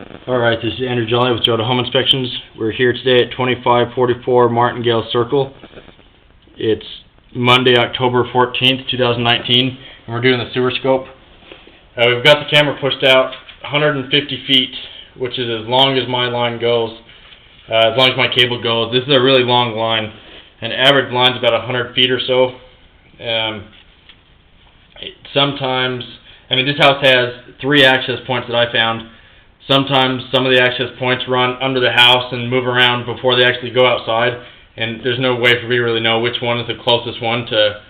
Alright, this is Andrew Jolly with Joda Home Inspections. We're here today at 2544 Martingale Circle. It's Monday, October 14th, 2019, and we're doing the sewer scope. We've got the camera pushed out 150 feet, which is as long as my line goes, as long as my cable goes. This is a really long line. An average line is about 100 feet or so. Sometimes, this house has 3 access points that I found. Sometimes some of the access points run under the house and move around before they actually go outside, and there's no way for me to really know which one is the closest one to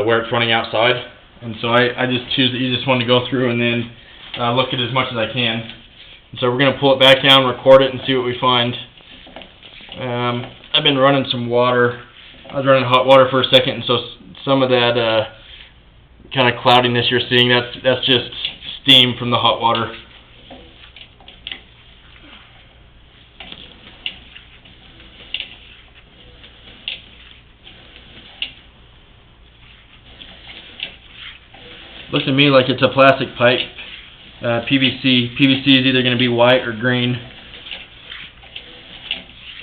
where it's running outside. And so I just choose the easiest one to go through and then look at as much as I can. And so we're going to pull it back down, record it, and see what we find. I've been running some water. I was running hot water for a second, and so some of that kind of cloudiness you're seeing, that's just steam from the hot water. Looks to me like it's a plastic pipe, PVC. PVC is either going to be white or green,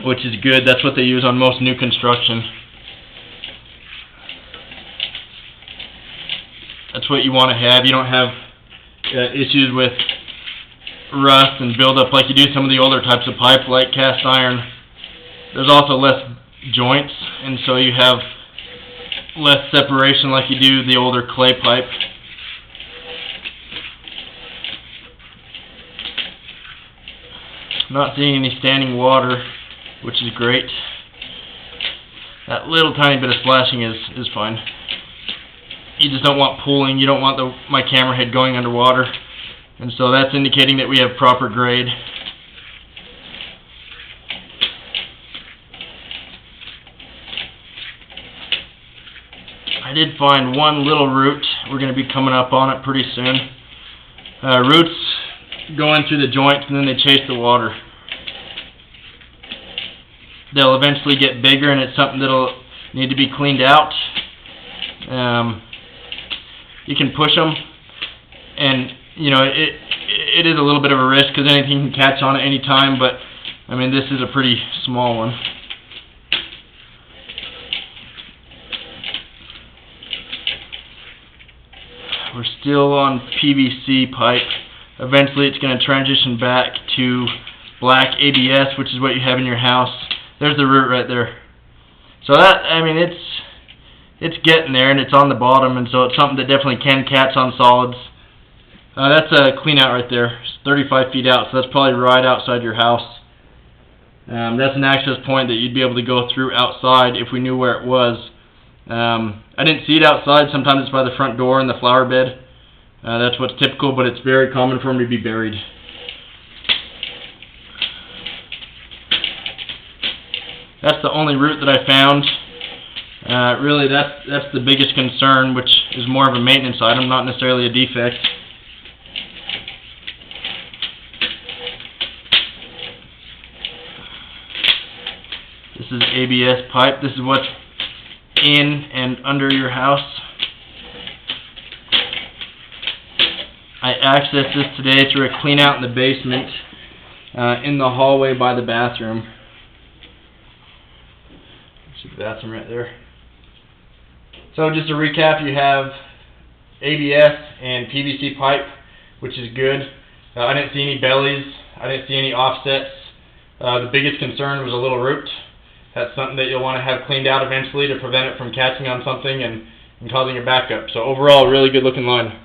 which is good. That's what they use on most new construction. That's what you want to have. You don't have issues with rust and buildup like you do some of the older types of pipe, like cast iron. There's also less joints, and so you have less separation like you do the older clay pipe. Not seeing any standing water, which is great. That little tiny bit of splashing is fine. You just don't want pooling. You don't want my camera head going underwater, and so that's indicating that we have proper grade. I did find one little root. We're going to be coming up on it pretty soon. Roots go in through the joints and then they chase the water. They'll eventually get bigger, and it's something that'll need to be cleaned out. You can push them, and it is a little bit of a risk because anything can catch on at any time, but this is a pretty small one. We're still on PVC pipe. Eventually it's going to transition back to black ABS, which is what you have in your house. There's the root right there. So that, it's getting there, and it's on the bottom, and so it's something that definitely can catch on solids. That's a clean out right there. It's 35 feet out, so that's probably right outside your house. That's an access point that you'd be able to go through outside if we knew where it was. I didn't see it outside. Sometimes it's by the front door in the flower bed. That's what's typical, but it's very common for them to be buried. That's the only root that I found. Really, that's the biggest concern, which is more of a maintenance item, not necessarily a defect. This is ABS pipe. This is what's in and under your house. I accessed this today through a clean out in the basement, in the hallway by the bathroom. See the bathroom right there. So just to recap, you have ABS and PVC pipe, which is good. I didn't see any bellies. I didn't see any offsets. The biggest concern was a little root. That's something that you'll want to have cleaned out eventually to prevent it from catching on something and causing a backup. So overall, really good looking line.